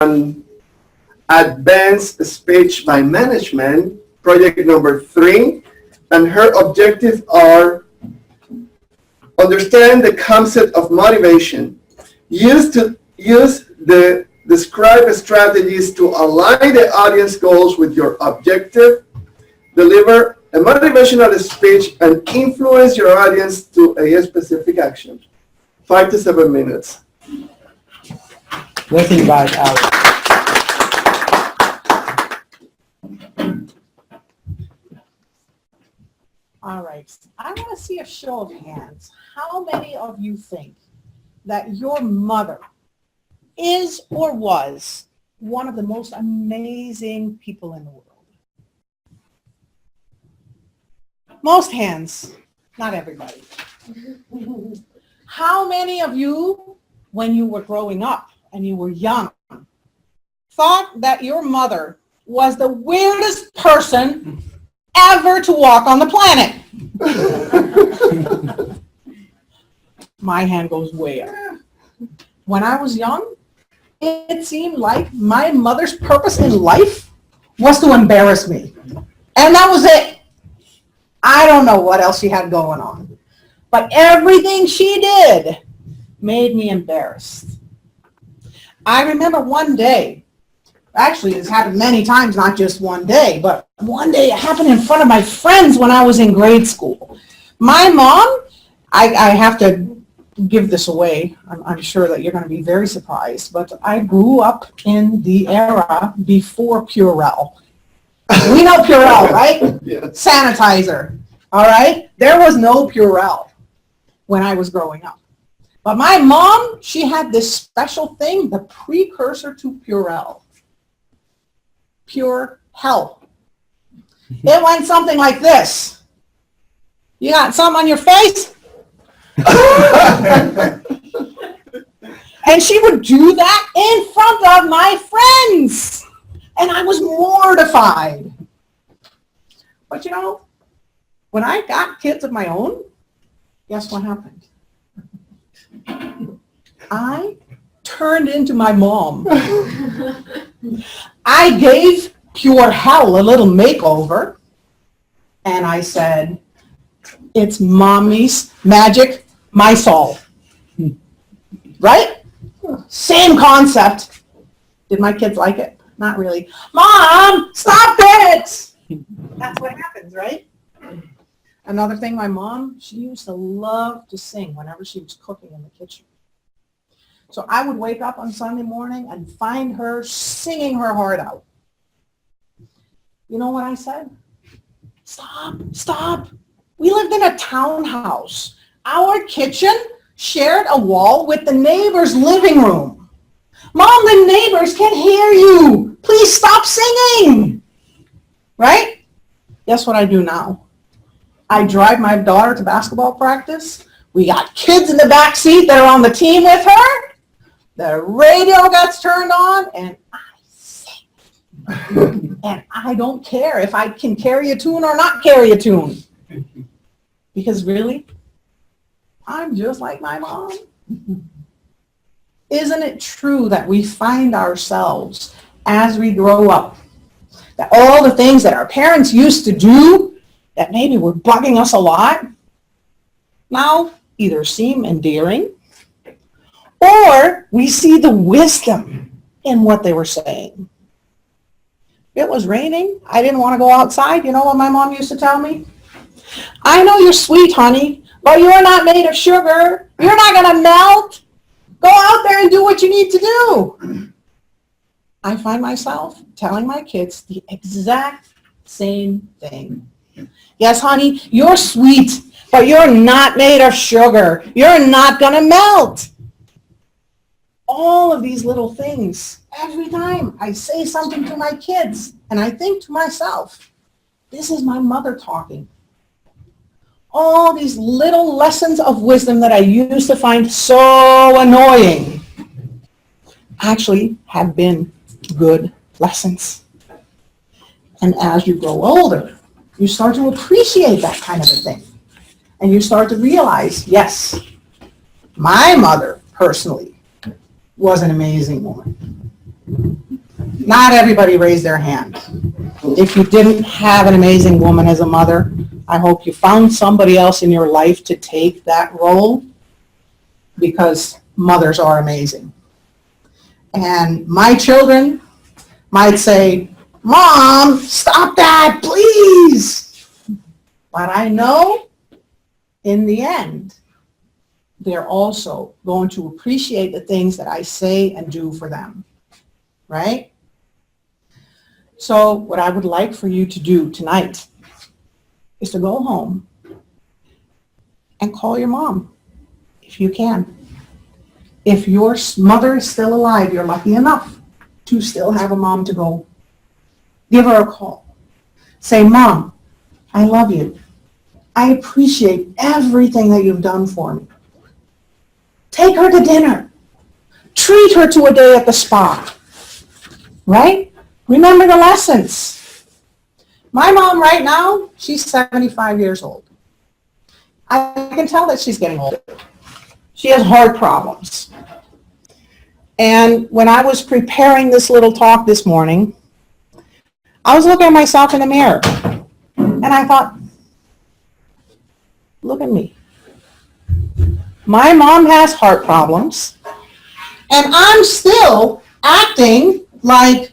on advanced speech by management, project number 3, and her objectives are understand the concept of motivation, use the described strategies to align the audience goals with your objective, deliver a motivational speech, and influence your audience to a specific action. 5 to 7 minutes. Let's invite Alex. All right, I want to see a show of hands. How many of you think that your mother is or was one of the most amazing people in the world? Most hands, not everybody. How many of you, when you were growing up and you were young, thought that your mother was the weirdest person ever to walk on the planet? My hand goes way up. When I was young, it seemed like my mother's purpose in life was to embarrass me. And that was it. I don't know what else she had going on. But everything she did made me embarrassed. I remember one day, actually this happened many times, not just one day, but one day it happened in front of my friends when I was in grade school. My mom, I have to give this away. I'm sure that you're going to be very surprised, but I grew up in the era before Purell. We know Purell, right? Yeah. Sanitizer, all right? There was no Purell when I was growing up. But my mom, she had this special thing, the precursor to Purell. Pure hell. It went something like this. You got something on your face? And she would do that in front of my friends. And I was mortified. But you know, when I got kids of my own, guess what happened? I turned into my mom. I gave Pure Hell a little makeover, and I said, it's mommy's magic, my soul. Right? Same concept. Did my kids like it? Not really. Mom, stop it! That's what happens, right? Another thing, my mom, she used to love to sing whenever she was cooking in the kitchen. So I would wake up on Sunday morning and find her singing her heart out. You know what I said? Stop, stop. We lived in a townhouse. Our kitchen shared a wall with the neighbor's living room. Mom, the neighbors can hear you. Please stop singing. Right? Guess what I do now? I drive my daughter to basketball practice. We got kids in the back seat that are on the team with her. The radio gets turned on, and I sing. And I don't care if I can carry a tune or not carry a tune. Because really, I'm just like my mom. Isn't it true that we find ourselves as we grow up, that all the things that our parents used to do that maybe were bugging us a lot, now either seem endearing, or we see the wisdom in what they were saying. It was raining. I didn't want to go outside. You know what my mom used to tell me? I know you're sweet, honey, but you're not made of sugar. You're not going to melt. Go out there and do what you need to do. I find myself telling my kids the exact same thing. Yes, honey, you're sweet, but you're not made of sugar. You're not going to melt. All of these little things, every time I say something to my kids, and I think to myself, this is my mother talking. All these little lessons of wisdom that I used to find so annoying actually have been good lessons. And as you grow older, you start to appreciate that kind of a thing. And you start to realize, yes, my mother personally was an amazing woman. Not everybody raised their hand. If you didn't have an amazing woman as a mother, I hope you found somebody else in your life to take that role, because mothers are amazing. And my children might say, Mom, stop that, please. But I know in the end, they're also going to appreciate the things that I say and do for them, right? So what I would like for you to do tonight is to go home and call your mom, if you can. If your mother is still alive, you're lucky enough to still have a mom to go. Give her a call. Say, Mom, I love you. I appreciate everything that you've done for me. Take her to dinner. Treat her to a day at the spa. Right? Remember the lessons. My mom right now, she's 75 years old. I can tell that she's getting older. She has heart problems. And when I was preparing this little talk this morning, I was looking at myself in the mirror. And I thought, look at me. My mom has heart problems. And I'm still acting like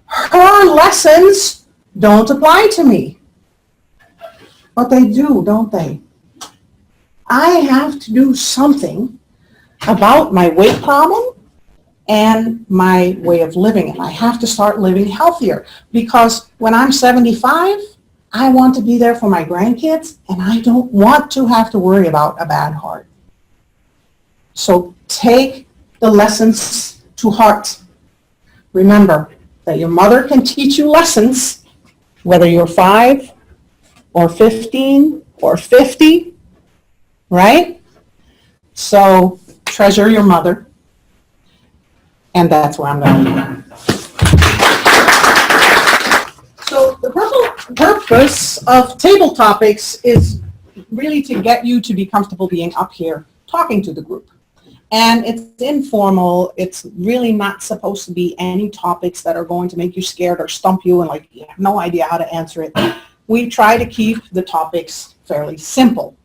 her lessons don't apply to me. But they do, don't they? I have to do something about my weight problem and my way of living. And I have to start living healthier, because when I'm 75, I want to be there for my grandkids, and I don't want to have to worry about a bad heart. So take the lessons to heart. Remember that your mother can teach you lessons, whether you're 5 or 15 or 50, right? So treasure your mother. And that's where I'm going. So the purpose of table topics is really to get you to be comfortable being up here talking to the group. And it's informal. It's really not supposed to be any topics that are going to make you scared or stump you and like you have no idea how to answer it. We try to keep the topics fairly simple,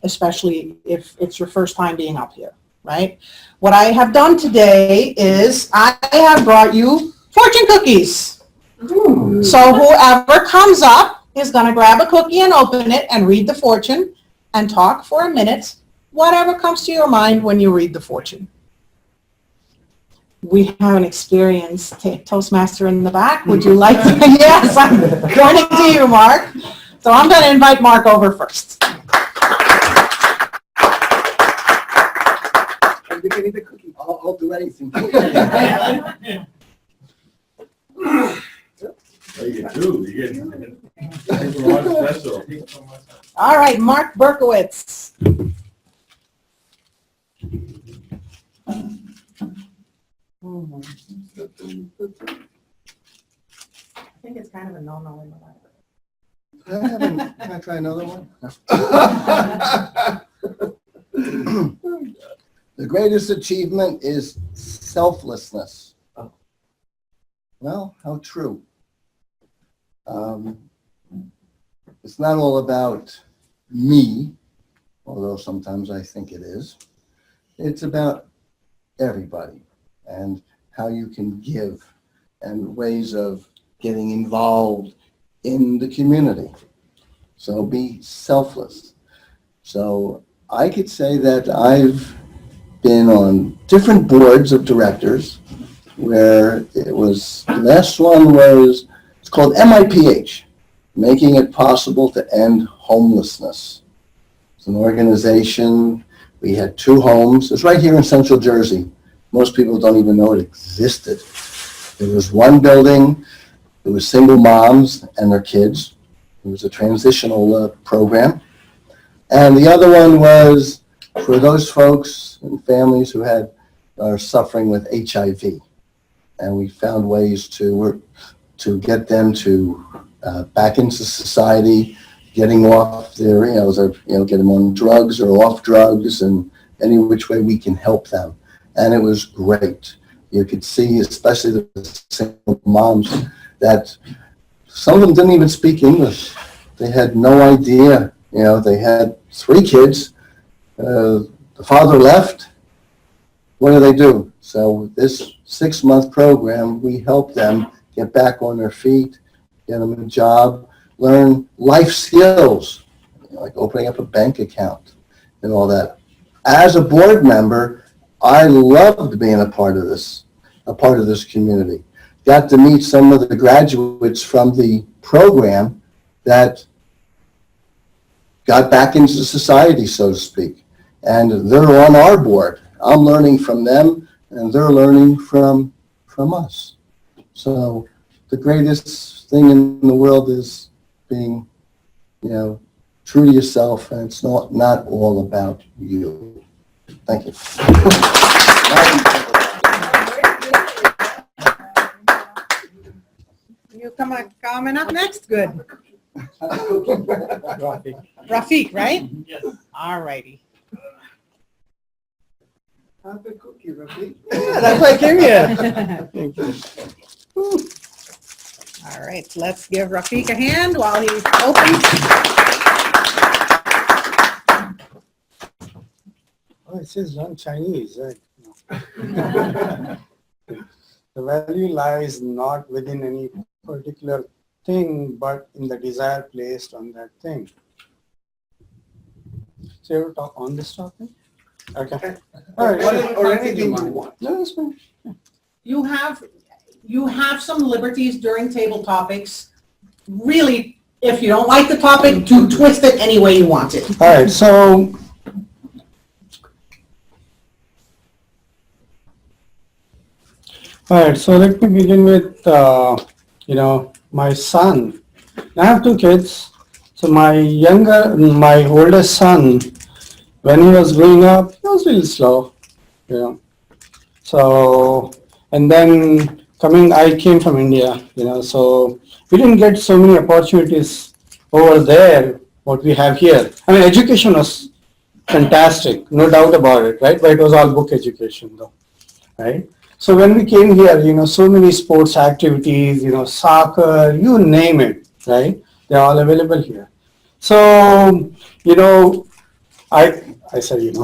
especially if it's your first time being up here, right? What I have done today is I have brought you fortune cookies. So whoever comes up is going to grab a cookie and open it and read the fortune and talk for a minute, whatever comes to your mind when you read the fortune. We have an experienced Toastmaster in the back. Would you like to? Yes, I'm pointing to you, Mark. So I'm going to invite Mark over first. I'm beginning the cookie. I'll do anything. You get two. You get one special. All right, Mark Berkowitz. I think it's kind of a no-no in the library. Can I try another one? The greatest achievement is selflessness. Well, how true. It's not all about me, although sometimes I think it is. It's about everybody and how you can give and ways of getting involved in the community. So be selfless. So I could say that I've been on different boards of directors where it was, the last one was, it's called MIPH, Making It Possible to End Homelessness. It's an organization. We had 2 homes. It's right here in Central Jersey. Most people don't even know it existed. There was one building. It was single moms and their kids. It was a transitional program. And the other one was for those folks and families who are suffering with HIV. And we found ways to get them to back into society, getting off their, get them on drugs or off drugs, and any which way we can help them. And it was great. you could see, especially the single moms, that some of them didn't even speak English. They had no idea. They had 3 kids. The father left. What do? So this 6-month program, we help them get back on their feet, get them a job, learn life skills, like opening up a bank account and all that. As a board member, I loved being a part of this community. Got to meet some of the graduates from the program that got back into society, so to speak. And they're on our board. I'm learning from them, and they're learning from us. So the greatest thing in the world is being, true to yourself, and it's not all about you. Thank you. You coming up next? Good. Rafiq, right? Yes. All righty. Have a cookie, Rafi. Yeah, that's why I came here. All right, let's give Rafiq a hand while he opens. Oh, it says learn Chinese, right? The value lies not within any particular thing, but in the desire placed on that thing. So you ever talk on this topic? Okay. All right. Or anything you want. No, that's fine. You have some liberties during table topics. Really, if you don't like the topic, to twist it any way you want it. All right, so let me begin with, my son. I have 2 kids. So my oldest son, when he was growing up, he was really slow, So, and then I came from India, so we didn't get so many opportunities over there, what we have here. I mean, education was fantastic, no doubt about it, right? But it was all book education though, right? So when we came here, so many sports activities, soccer, you name it, right? They're all available here. So, I said,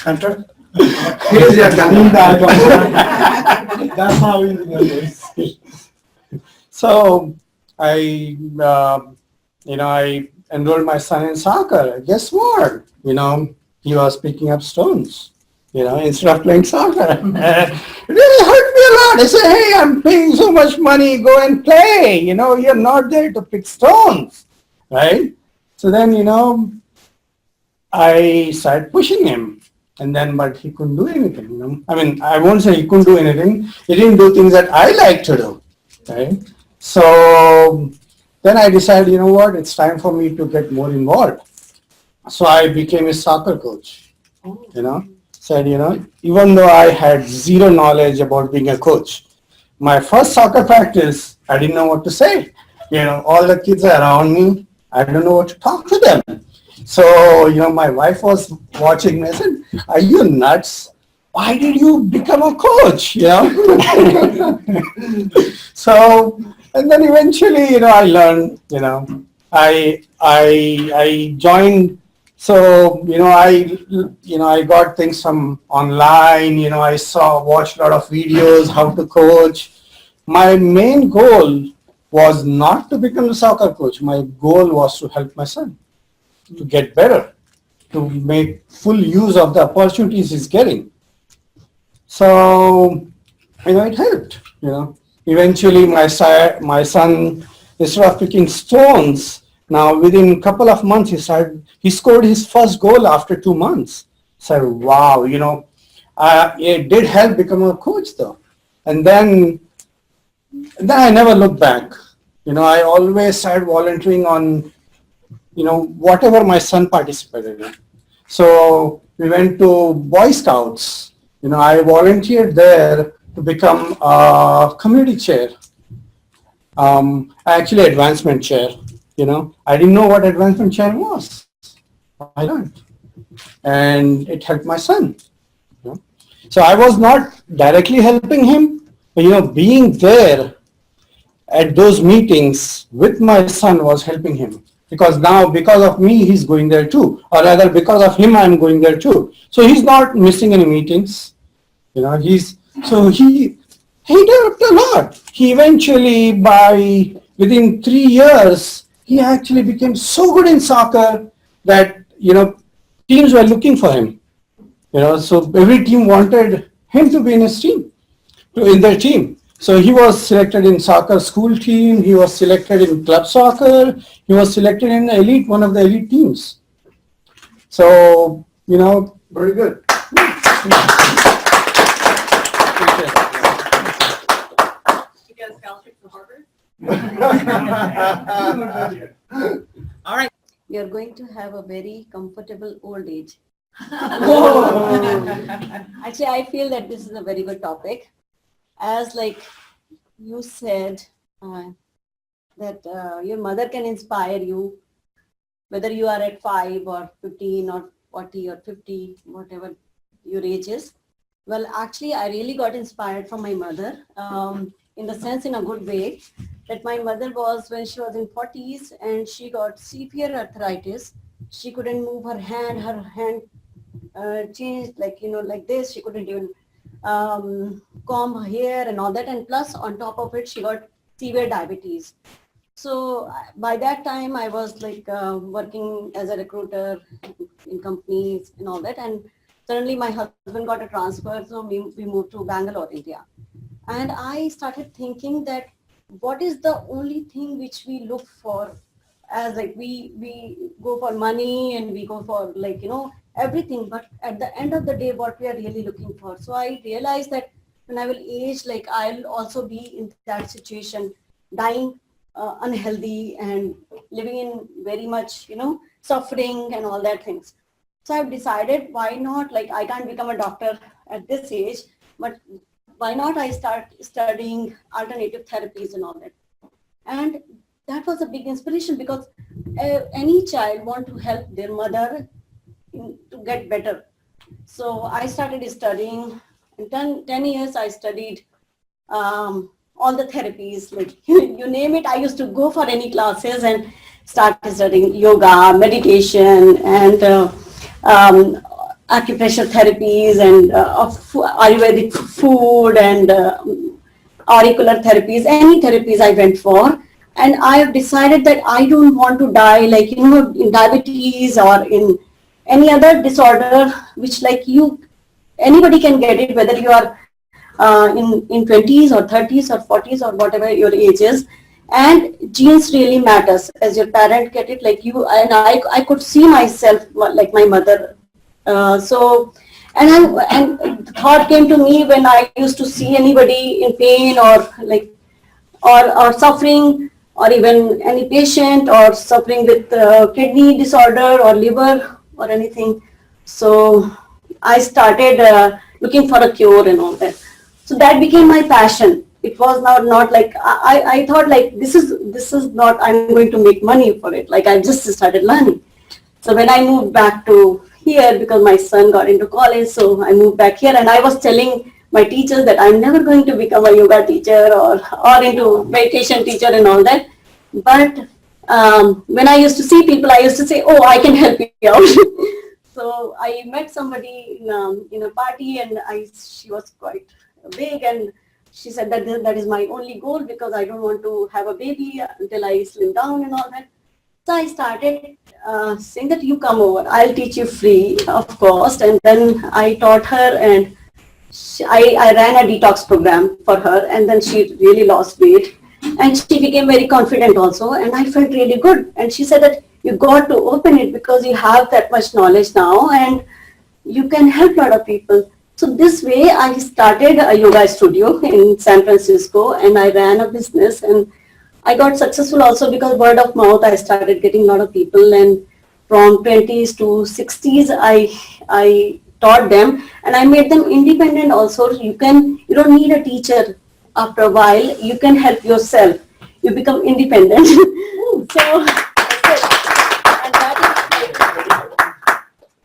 Hunter? Here's your gun. That's how we remember. So I enrolled my son in soccer. Guess what? He was picking up stones, instead of playing soccer. It really hurt me a lot. I said, hey, I'm paying so much money, go and play. You're not there to pick stones, right? So then, I started pushing him. And then, but he couldn't do anything, I mean, I won't say he couldn't do anything. He didn't do things that I like to do, right? So then I decided, it's time for me to get more involved. So I became a soccer coach, said, even though I had zero knowledge about being a coach, my first soccer practice, I didn't know what to say. All the kids are around me. I don't know what to talk to them. So, my wife was watching me. I said, are you nuts? Why did you become a coach? So, and then eventually, I learned, I joined. So, I got things from online, I watched a lot of videos, how to coach. My main goal was not to become a soccer coach. My goal was to help my son to get better, to make full use of the opportunities he's getting. So, it helped, Eventually, my son, instead of picking stones, now within a couple of months, he scored his first goal after 2 months. So, wow, it did help become a coach though. And then I never looked back. I always started volunteering on whatever my son participated in. So we went to Boy Scouts. I volunteered there to become a community chair, actually advancement chair. I didn't know what advancement chair was. I learned, and it helped my son. So I was not directly helping him, but being there at those meetings with my son was helping him, because now because of me he's going there too, or rather because of him I'm going there too. So he's not missing any meetings. He's so he developed a lot. He eventually, within 3 years, he actually became so good in soccer that teams were looking for him. So every team wanted him to be in their team. So he was selected in soccer school team. He was selected in club soccer. He was selected in one of the elite teams. So Very good. You get a scholarship to Harvard? All right. You're going to have a very comfortable old age. Actually, I feel that this is a very good topic. As like you said, that your mother can inspire you, whether you are at 5 or 15 or 40 or 50, whatever your age is. Well, actually, I really got inspired from my mother, in the sense, in a good way, that my mother was, when she was in 40s and she got severe arthritis. She couldn't move her hand changed like this. She couldn't even comb her hair and all that. And plus, on top of it, she got severe diabetes. So by that time, I was like working as a recruiter in companies and all that. And suddenly my husband got a transfer, so we moved to Bangalore, India. And I started thinking that what is the only thing which we look for, as like we go for money and we go for everything, but at the end of the day, what we are really looking for. So I realized that when I will age, like I'll also be in that situation, dying unhealthy and living in very much suffering and all that things. So I've decided, why not, like I can't become a doctor at this age, but why not I start studying alternative therapies and all that. And that was a big inspiration, because any child want to help their mother to get better. So I started studying. In 10 years, I studied all the therapies, like you name it. I used to go for any classes and start studying yoga, meditation, and acupressure therapies, and Ayurvedic food, and auricular therapies, any therapies I went for. And I have decided that I don't want to die like, in diabetes or in any other disorder, which like anybody can get it, whether you are in 20s or 30s or 40s or whatever your age is. And genes really matters. As your parent get it, like you, and I could see myself like my mother. And the thought came to me when I used to see anybody in pain or like, or suffering, or even any patient or suffering with kidney disorder or liver or anything. So I started looking for a cure and all that. So that became my passion. It was not like, I thought like, this is not, I'm going to make money for it. Like I just started learning. So when I moved back to here, because my son got into college, so I moved back here, and I was telling my teachers that I'm never going to become a yoga teacher or into meditation teacher and all that. But when I used to see people, I used to say, oh, I can help you out. So I met somebody in a party, and she was quite big, and she said that is my only goal, because I don't want to have a baby until I slim down and all that. So I started saying that you come over, I'll teach you free of cost. And then I taught her, and I ran a detox program for her, and then she really lost weight, and she became very confident also, and I felt really good. And she said that you got to open it because you have that much knowledge now and you can help a lot of people. So this way I started a yoga studio in San Francisco, and I ran a business, and I got successful also because word of mouth. I started getting a lot of people, and from 20s to 60s I taught them, and I made them independent also. You don't need a teacher. After a while you can help yourself, you become independent. So that's it.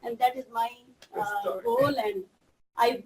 And that is my goal, and I